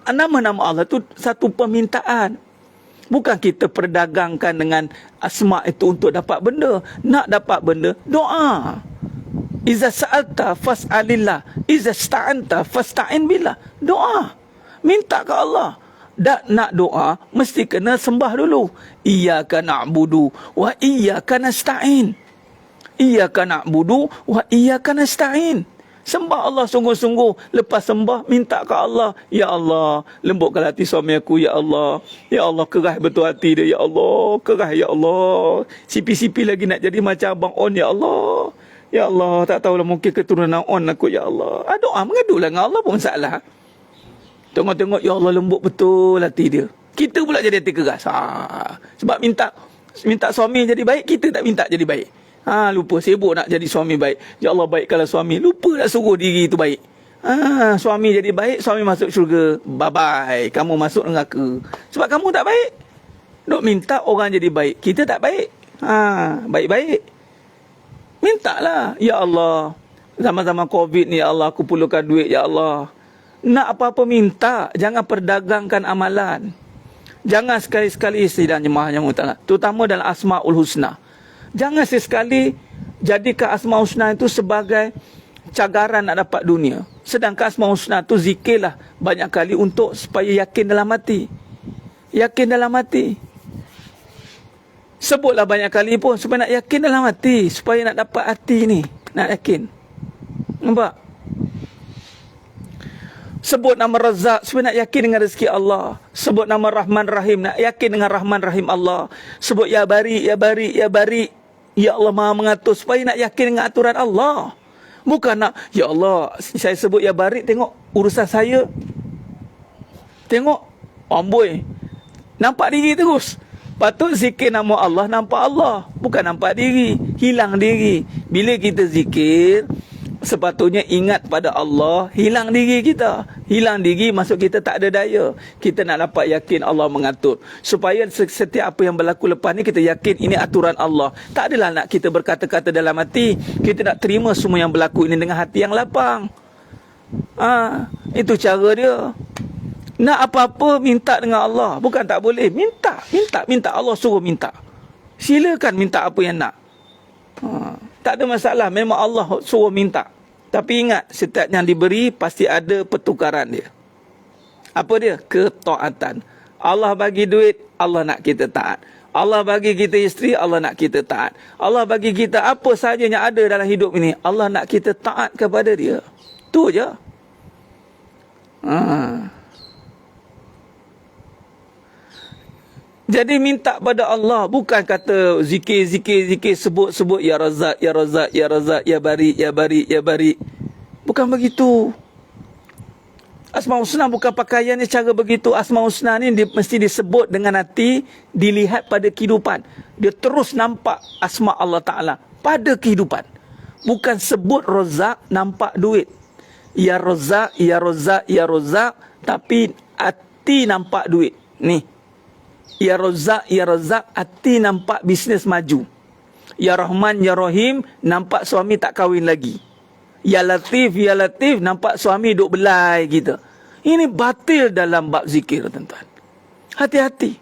Nama-nama Allah itu satu permintaan. Bukan kita perdagangkan dengan asma' itu untuk dapat benda. Nak dapat benda, doa. Iza sa'alta fas'alillah, iza sta'anta fasta'in billah. Doa. Minta ke Allah. Dan nak doa mesti kena sembah dulu. Iyyaka na'budu wa iyyaka nasta'in. Iyyaka na'budu wa iyyaka nasta'in. Sembah Allah sungguh-sungguh. Lepas sembah minta ke Allah. Ya Allah, lembutkan hati suami aku, Ya Allah. Ya Allah, kerah betul hati dia, Ya Allah. Kerah, Ya Allah. Sipi-sipi lagi nak jadi macam Abang On, Ya Allah. Ya Allah, tak tahulah mungkin keturunan On aku, Ya Allah. Doa mengadulah dengan Allah pun salah. Tengok-tengok, Ya Allah lembut betul hati dia. Kita pula jadi hati keras. Sebab minta suami jadi baik, kita tak minta jadi baik. Lupa, sibuk nak jadi suami baik. Ya Allah baikkanlah suami. Lupa nak suruh diri itu baik. Suami jadi baik, suami masuk syurga. Bye-bye, kamu masuk neraka. Sebab kamu tak baik. Duk minta orang jadi baik, kita tak baik. Baik-baik. Mintalah, Ya Allah. Zaman-zaman Covid ni, Ya Allah, aku perlukan duit, Ya Allah. Nak apa-apa minta, jangan perdagangkan amalan. Jangan sekali-sekali istilah jemaahnya mu'tala, terutama dalam Asma'ul Husna. Jangan sekali jadikan Asma'ul Husna itu sebagai cagaran nak dapat dunia. Sedangkan Asma'ul Husna itu zikirlah banyak kali untuk supaya yakin dalam hati. Yakin dalam hati. Sebutlah banyak kali pun supaya nak yakin dalam hati, supaya nak dapat hati ni, nak yakin. Nampak? Sebut nama Razzaq supaya nak yakin dengan rezeki Allah. Sebut nama Rahman Rahim, nak yakin dengan Rahman Rahim Allah. Sebut Ya Bari, Ya Bari, Ya Bari, Ya Allah Maha mengatur, supaya nak yakin dengan aturan Allah. Bukan nak, Ya Allah, saya sebut Ya Bari, tengok urusan saya. Tengok, amboi, nampak diri terus. Patut zikir nama Allah, nampak Allah. Bukan nampak diri, hilang diri. Bila kita zikir, sepatutnya ingat pada Allah, hilang diri kita. Hilang diri maksud kita tak ada daya. Kita nak dapat yakin Allah mengatur. Supaya setiap apa yang berlaku lepas ni kita yakin ini aturan Allah. Tak adalah nak kita berkata-kata dalam hati. Kita nak terima semua yang berlaku ini dengan hati yang lapang. Itu cara dia. Nak apa-apa minta dengan Allah. Bukan tak boleh. Minta. Allah suruh minta. Silakan minta apa yang nak. Tak ada masalah. Memang Allah suruh minta. Tapi ingat, setiap yang diberi pasti ada pertukaran dia. Apa dia? Ketaatan. Allah bagi duit, Allah nak kita taat. Allah bagi kita isteri, Allah nak kita taat. Allah bagi kita apa sahaja yang ada dalam hidup ini, Allah nak kita taat kepada dia. Tu je. Jadi minta pada Allah, bukan kata zikir, sebut ya Razak, ya Razak, ya Razak, ya Bari, ya Bari, ya Bari. Bukan begitu. Asmaul Husna bukan pakaiannya cara begitu. Asmaul Husna ni mesti disebut dengan hati, dilihat pada kehidupan. Dia terus nampak asma Allah Ta'ala pada kehidupan. Bukan sebut Razak, nampak duit. Ya Razak, ya Razak, ya Razak, tapi hati nampak duit. Ni. Ya Razak, ya Razak, hati nampak bisnes maju. Ya Rahman, ya Rahim, nampak suami tak kahwin lagi. Ya Latif, nampak suami duk belai kita. Ini batil dalam bab zikir, tuan-tuan. Hati-hati.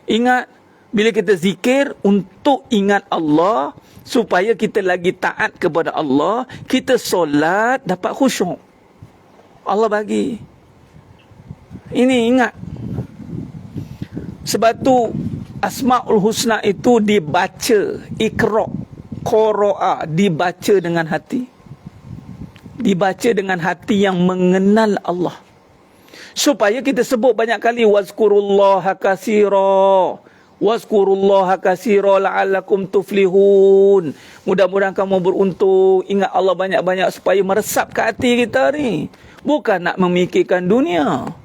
Ingat, bila kita zikir untuk ingat Allah, supaya kita lagi taat kepada Allah, kita solat dapat khusyuk. Allah bagi. Ini ingat. Sebab tu Asmaul Husna itu dibaca, qira'a, dibaca dengan hati. Dibaca dengan hati yang mengenal Allah. Supaya kita sebut banyak kali wazkurullaha katsira. Wazkurullaha katsira la'allakum tuflihun. Mudah-mudahan kamu beruntung, ingat Allah banyak-banyak supaya meresap ke hati kita ni. Bukan nak memikirkan dunia.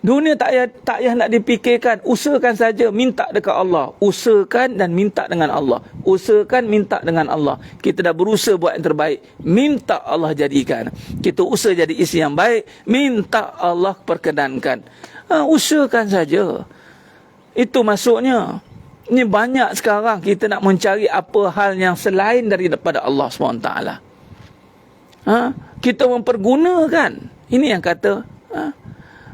Dunia tak payah nak dipikirkan. Usahakan saja minta dekat Allah. Usahakan dan minta dengan Allah. Usahakan minta dengan Allah. Kita dah berusaha buat yang terbaik. Minta Allah jadikan. Kita usaha jadi isteri yang baik. Minta Allah perkenankan. Usahakan saja. Itu maksudnya. Ini banyak sekarang kita nak mencari apa hal yang selain daripada Allah SWT. Kita mempergunakan. Ini yang kata...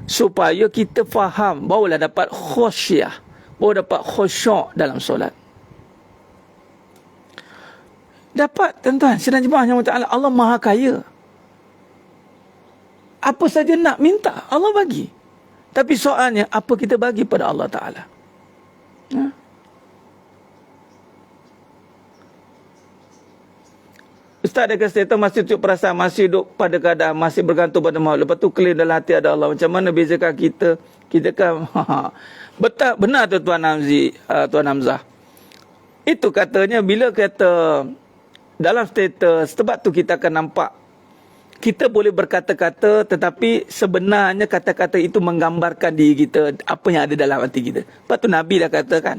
supaya kita faham, barulah dapat khusyah, baru dapat khusyuk dalam solat. Dapat, tuan-tuan, sidang jemaah yang ta'ala, Allah Maha Kaya. Apa saja nak minta, Allah bagi. Tapi soalnya, apa kita bagi pada Allah Ta'ala? Ustaz dia kata masih tutup perasaan, masih duduk pada keadaan, masih bergantung pada maut. Lepas tu clear dalam hati ada Allah. Macam mana bezakan kita? Kita kan betul, benar tu Tuan Hamzah. Itu katanya bila kata dalam status, sebab tu kita akan nampak kita boleh berkata-kata tetapi sebenarnya kata-kata itu menggambarkan diri kita, apa yang ada dalam hati kita. Lepas tu Nabi dah katakan.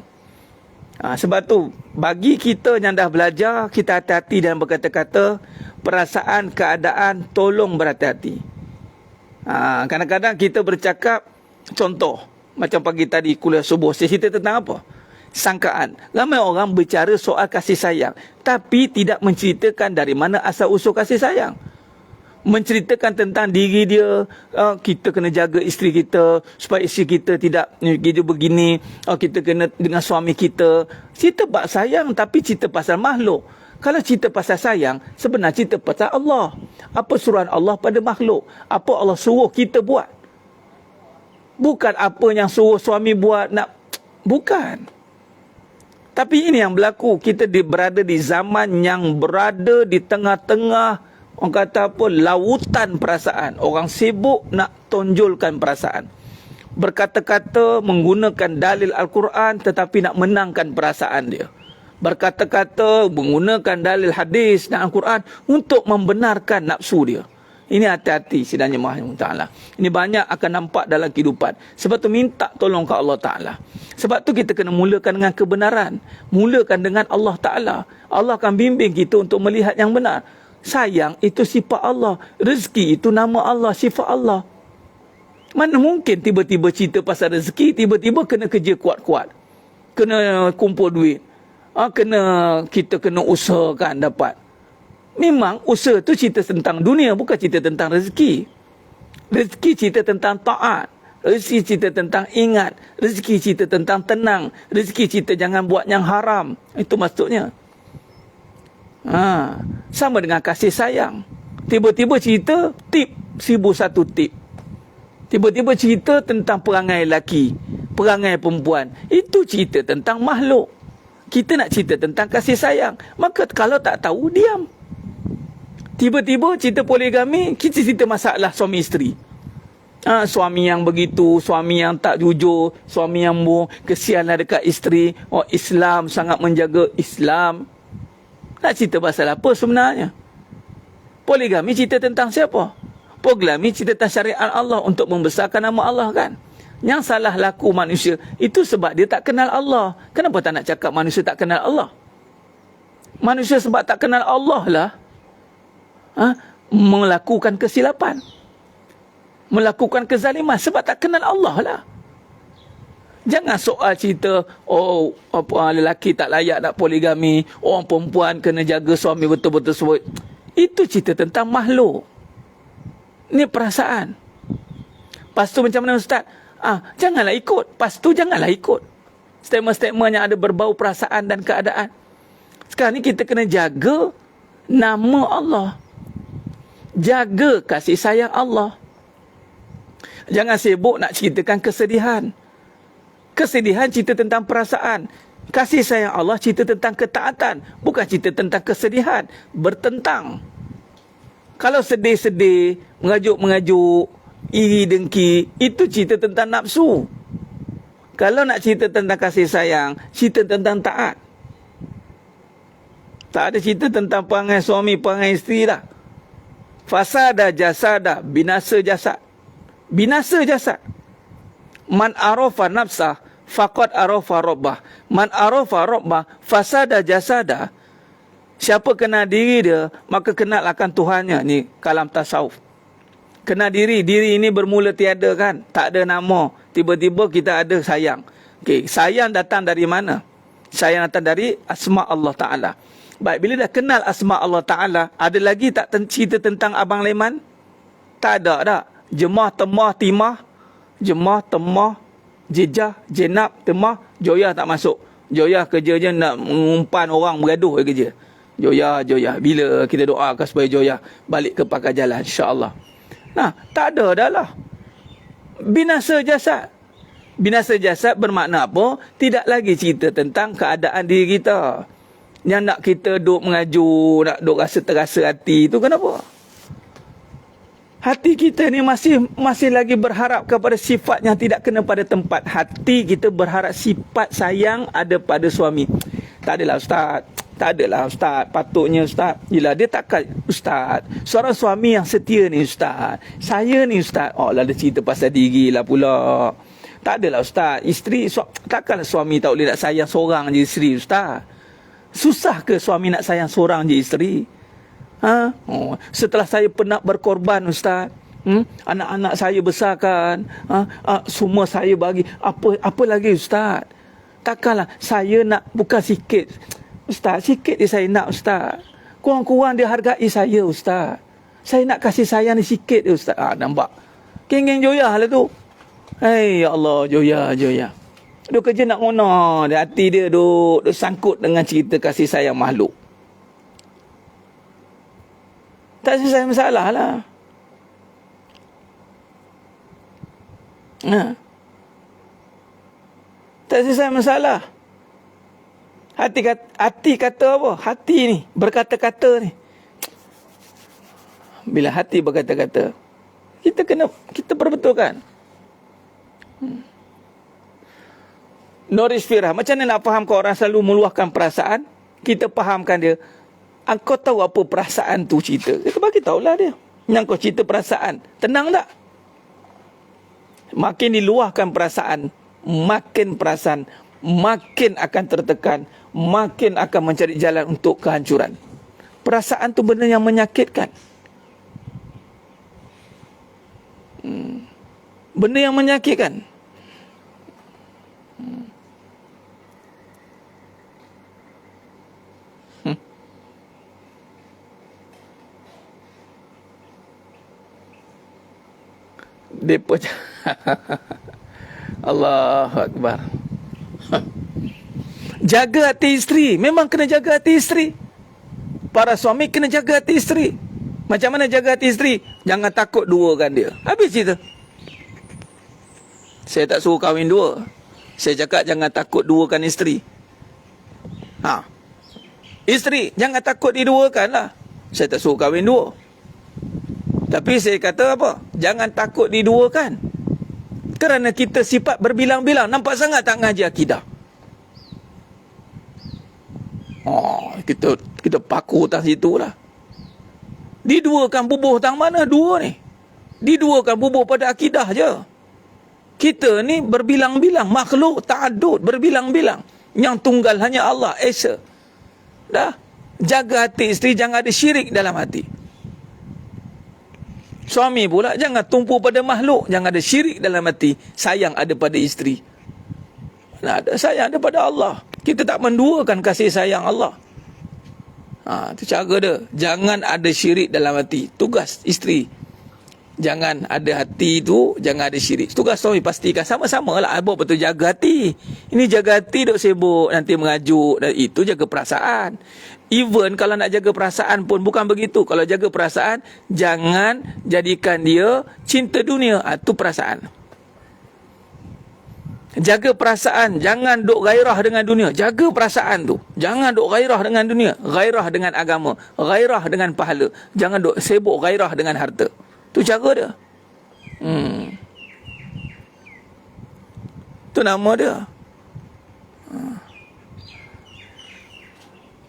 Sebab tu, bagi kita yang dah belajar, kita hati-hati dalam berkata-kata, perasaan, keadaan, tolong berhati-hati. Kadang-kadang kita bercakap, contoh, macam pagi tadi kuliah subuh, saya cerita tentang apa? Sangkaan. Ramai orang bicara soal kasih sayang, tapi tidak menceritakan dari mana asal-usul kasih sayang. Menceritakan tentang diri dia, kita kena jaga isteri kita supaya isteri kita tidak dia begini, kita kena dengan suami kita. Cerita bab sayang tapi cerita pasal makhluk. Kalau cerita pasal sayang, sebenarnya cerita pasal Allah. Apa suruhan Allah pada makhluk? Apa Allah suruh kita buat? Bukan apa yang suruh suami buat, bukan. Tapi ini yang berlaku. Kita berada di zaman yang berada di tengah-tengah, orang kata apa, lautan perasaan. Orang sibuk nak tonjolkan perasaan. Berkata-kata menggunakan dalil Al-Quran tetapi nak menangkan perasaan dia. Berkata-kata menggunakan dalil hadis dan Al-Quran untuk membenarkan nafsu dia. Ini hati-hati sidang jemaah yang ta'ala. Ini banyak akan nampak dalam kehidupan. Sebab tu minta tolong ke Allah Ta'ala. Sebab tu kita kena mulakan dengan kebenaran. Mulakan dengan Allah Ta'ala. Allah akan bimbing kita untuk melihat yang benar. Sayang itu sifat Allah. Rezeki itu nama Allah, sifat Allah. Mana mungkin tiba-tiba cerita pasal rezeki, tiba-tiba kena kerja kuat-kuat. Kena kumpul duit. Kita kena usahakan dapat. Memang usaha tu cerita tentang dunia, bukan cerita tentang rezeki. Rezeki cerita tentang taat. Rezeki cerita tentang ingat. Rezeki cerita tentang tenang. Rezeki cerita jangan buat yang haram. Itu maksudnya. Sama dengan kasih sayang. Tiba-tiba cerita tip, 1001 tip. Tiba-tiba cerita tentang perangai lelaki, perangai perempuan. Itu cerita tentang makhluk. Kita nak cerita tentang kasih sayang. Maka kalau tak tahu, diam. Tiba-tiba cerita poligami, kita cerita masalah suami isteri. Suami yang begitu, suami yang tak jujur, suami yang kesianlah dekat isteri. Islam sangat menjaga Islam. Nak cerita pasal apa sebenarnya? Poligami cerita tentang siapa? Poligami cerita tentang syariat Allah untuk membesarkan nama Allah kan? Yang salah laku manusia itu sebab dia tak kenal Allah. Kenapa tak nak cakap manusia tak kenal Allah? Manusia sebab tak kenal Allah lah melakukan kesilapan, melakukan kezaliman sebab tak kenal Allah lah. Jangan soal cerita lelaki tak layak nak poligami, orang perempuan kena jaga suami betul-betul sebut. Itu cerita tentang makhluk. Ni perasaan. Lepas tu macam mana Ustaz? Janganlah ikut. Lepas tu janganlah ikut statement-statement yang ada berbau perasaan dan keadaan. Sekarang ni kita kena jaga nama Allah, jaga kasih sayang Allah. Jangan sibuk nak ceritakan kesedihan. Kesedihan cerita tentang perasaan. Kasih sayang Allah cerita tentang ketaatan, bukan cerita tentang kesedihan. Bertentang. Kalau sedih-sedih, mengajuk-mengajuk, iri dengki, itu cerita tentang nafsu. Kalau nak cerita tentang kasih sayang, cerita tentang taat. Tak ada cerita tentang perangai suami, perangai isteri lah. Fasada jasada, binasa jasad. Binasa jasad. Man arafa nafsah, faqad arafa rabbah. Man arafa rabbah, fasada jasada. Siapa kenal diri dia, maka kenal akan Tuhannya. Ni kalam tasawuf. Kenal diri. Diri ini bermula tiada kan. Tak ada nama. Tiba-tiba kita ada sayang. Okey, sayang datang dari mana? Sayang datang dari asma Allah Ta'ala. Baik, bila dah kenal asma Allah Ta'ala, ada lagi tak cerita tentang Abang Leman? Tak ada tak? Jemah, temah, timah. Jemah, temah, jejah, jenab, temah. Joyah tak masuk. Joyah kerja je nak mengumpan orang bergaduh kerja. Joyah. Bila kita doakan supaya Joyah balik ke pakar jalan, insya-Allah. Nah, tak ada dah lah. Binasa jasad. Binasa jasad bermakna apa? Tidak lagi cerita tentang keadaan diri kita. Yang nak kita duk mengaju, nak duk rasa terasa hati, tu kenapa? Hati kita ni masih lagi berharap kepada sifat yang tidak kena pada tempat. Hati kita berharap sifat sayang ada pada suami. Tak adalah Ustaz. Tak adalah Ustaz. Patutnya Ustaz. Yelah, dia takkan Ustaz. Seorang suami yang setia ni Ustaz. Saya ni Ustaz. Lah dia cerita pasal diri lah pula. Tak adalah Ustaz. Isteri, takkanlah suami tak boleh nak sayang seorang je isteri Ustaz. Susah ke suami nak sayang seorang je isteri? Setelah saya pernah berkorban Ustaz, anak-anak saya besarkan, semua saya bagi. Apa lagi Ustaz? Takkanlah saya nak bukan sikit Ustaz, sikit je saya nak Ustaz. Kurang-kurang dia hargai saya Ustaz. Saya nak kasih sayang ni sikit je Ustaz. Nampak? Geng-geng Joyah lah tu. Ya Allah, Joyah. Dia kerja nak ngono, dia hati dia duk sangkut dengan cerita kasih sayang makhluk. Tak selesai masalah lah. Tak selesai masalah. Hati kata apa? Hati ni berkata-kata ni. Bila hati berkata-kata, kita perbetulkan. Noris Firah, macam mana nak faham kalau orang selalu meluahkan perasaan? Kita fahamkan dia. Kau tahu apa perasaan tu cerita? Kita bagi tahulah dia. Yang kau cerita perasaan. Tenang tak? Makin diluahkan perasaan, makin perasaan makin akan tertekan, makin akan mencari jalan untuk kehancuran. Perasaan tu benda yang menyakitkan. Benda yang menyakitkan. Depa Allahu Akbar. Jaga hati isteri. Memang kena jaga hati isteri. Para suami kena jaga hati isteri. Macam mana jaga hati isteri? Jangan takut duakan dia. Habis cerita. Saya tak suruh kahwin dua. Saya cakap jangan takut duakan isteri. Isteri, jangan takut diduakan lah. Saya tak suruh kahwin dua. Tapi saya kata apa? Jangan takut diduakan. Kerana kita sifat berbilang-bilang. Nampak sangat tak ngaji akidah. Kita paku atas situ lah. Diduakan bubuh tang mana dua ni? Diduakan bubuh pada akidah je. Kita ni berbilang-bilang. Makhluk ta'adud, berbilang-bilang. Yang tunggal hanya Allah, Esa. Dah. Jaga hati isteri, jangan ada syirik dalam hati. Suami pula jangan tumpu pada makhluk, jangan ada syirik dalam hati. Sayang ada pada isteri. Ada sayang ada pada Allah. Kita tak menduakan kasih sayang Allah. Itu cara dia. Jangan ada syirik dalam hati. Tugas isteri. Jangan ada hati tu, jangan ada syirik. Tugas suami pastikan sama-sama lah. Abang betul jaga hati. Ini jaga hati duk sibuk nanti mengajuk. Dan itu jaga perasaan. Even kalau nak jaga perasaan pun bukan begitu. Kalau jaga perasaan, jangan jadikan dia cinta dunia. Itu perasaan. Jaga perasaan. Jangan duk gairah dengan dunia. Jaga perasaan tu. Jangan duk gairah dengan dunia. Gairah dengan agama. Gairah dengan pahala. Jangan duk sibuk gairah dengan harta. Tu cara dia. Tu nama dia.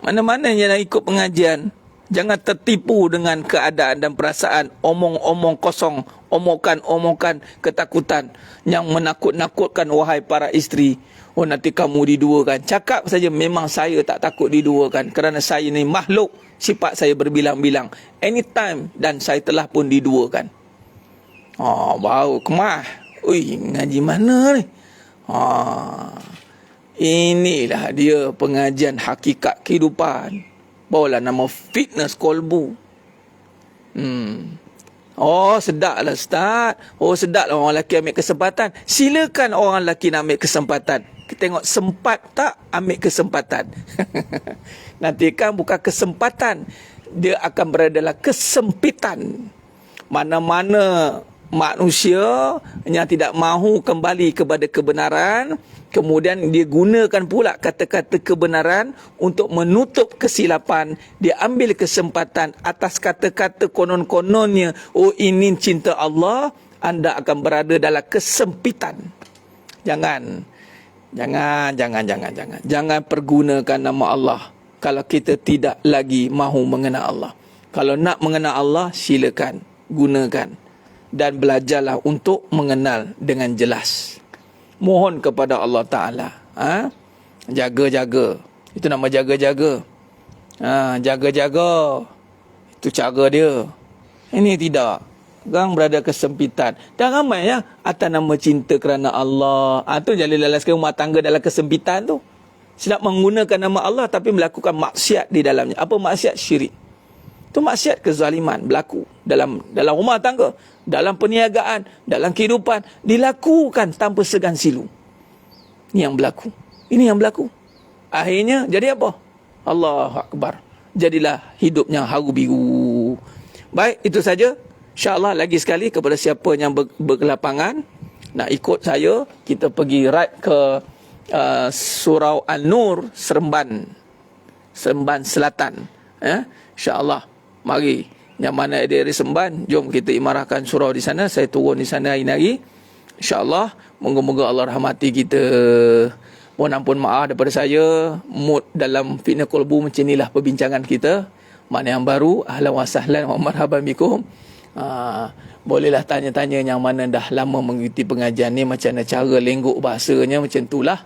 Mana-mana yang nak ikut pengajian, jangan tertipu dengan keadaan dan perasaan omong-omong kosong, omongan-omongan ketakutan yang menakut-nakutkan wahai para isteri. Nanti kamu diduakan. Cakap saja memang saya tak takut diduakan kerana saya ni makhluk, sifat saya berbilang-bilang. Anytime dan saya telah pun diduakan. Baru kemah. Ngaji mana ni? Inilah dia pengajian hakikat kehidupan. Bawalah nama fitness kolbu. Sedaplah Ustaz. Sedaplah orang lelaki ambil kesempatan. Silakan orang lelaki nak ambil kesempatan. Kita tengok sempat tak ambil kesempatan. Nanti kan bukan kesempatan. Dia akan berada dalam kesempitan. Mana-mana manusia yang tidak mahu kembali kepada kebenaran, kemudian dia gunakan pula kata-kata kebenaran untuk menutup kesilapan. Dia ambil kesempatan atas kata-kata konon-kononnya, ini cinta Allah, anda akan berada dalam kesempitan. Jangan pergunakan nama Allah kalau kita tidak lagi mahu mengenal Allah. Kalau nak mengenal Allah, silakan gunakan dan belajarlah untuk mengenal dengan jelas. Mohon kepada Allah Ta'ala. Jaga-jaga. Itu nama jaga-jaga. Jaga-jaga. Itu cara dia. Ini tidak. Orang berada kesempitan. Dan ramai ya atas nama cinta kerana Allah. Itu jadi lalaskan rumah tangga dalam kesempitan tu. Sedap menggunakan nama Allah tapi melakukan maksiat di dalamnya. Apa maksiat? Syirik. Itu maksiat kezaliman berlaku dalam rumah tangga, dalam perniagaan, dalam kehidupan, dilakukan tanpa segan silu. Ini yang berlaku. Akhirnya jadi apa? Allahu Akbar. Jadilah hidupnya haru biru. Baik, itu saja. InsyaAllah lagi sekali kepada siapa yang berkelapangan nak ikut saya, kita pergi ride ke Surau An-Nur, Seremban Selatan. InsyaAllah. Mari, yang mana ada dari Seremban, jom kita imarahkan surau di sana. Saya turun di sana hari ini. InsyaAllah, moga-moga Allah rahmati kita. Mohon ampun maaf daripada saya. Mood dalam fitnah kolbu macam inilah perbincangan kita. Mana yang baru, ahlan wa sahlan wa marhaban bikum. Bolehlah tanya-tanya yang mana dah lama mengikuti pengajian ni, macam mana cara lengguk bahasanya, macam itulah.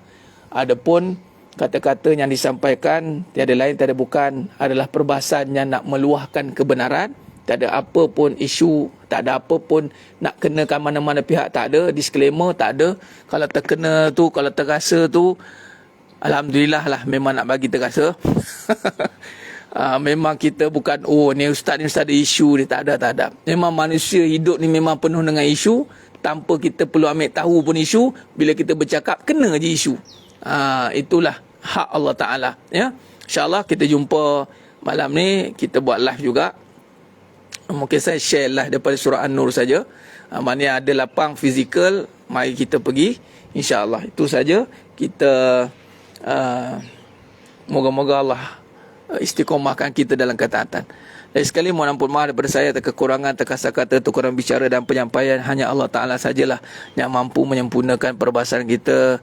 Adapun kata-kata yang disampaikan tiada lain tiada bukan adalah perbahasan yang nak meluahkan kebenaran. Tak ada apa pun isu, tak ada apa pun nak kenakan mana-mana pihak, tak ada, disclaimer tak ada. Kalau terkena tu, kalau terasa tu, alhamdulillah lah, memang nak bagi terasa. Memang kita bukan, oh ni ustaz ada isu ni, tak ada. Memang manusia hidup ni memang penuh dengan isu, tanpa kita perlu ambil tahu pun isu, bila kita bercakap, kena je isu. Itulah hak Allah Ta'ala. Ya? InsyaAllah kita jumpa malam ni, kita buat live juga. Mungkin saya share lah daripada surah An-Nur saja. Maknanya ada lapang fizikal, mari kita pergi. InsyaAllah. Itu saja. Kita moga-moga Allah istiqomahkan kita dalam ketaatan. Lagi sekali mohon ampun maaf daripada saya, kekurangan, terkasar kata, tukuran bicara dan penyampaian. Hanya Allah Ta'ala sajalah yang mampu menyempurnakan perbahasan kita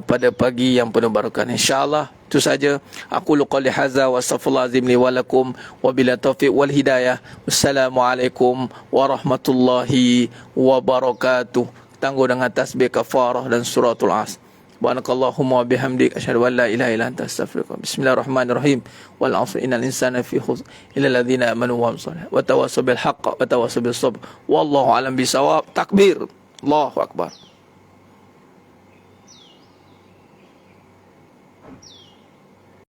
pada pagi yang penuh barakah. InsyaAllah itu saja. Aku qouli hadza wa astaghfirullah azim li wa lakum wa bila taufiq wal hidayah. Wassalamualaikum warahmatullahi wabarakatuh. Tangguh dengan tasbih kafarah dan suratul As. Subhanakallahumma wa bihamdik asyhadu an la ilaha illa anta astaghfiruka. Bismillahirrahmanirrahim. Wal 'asri innal insana fi khusr illa alladhina amanu wa amilus wa tawassaw bil haqq wa tawassaw bis sabr. Wallahu a'lam bisawab. Takbir. Allahu akbar.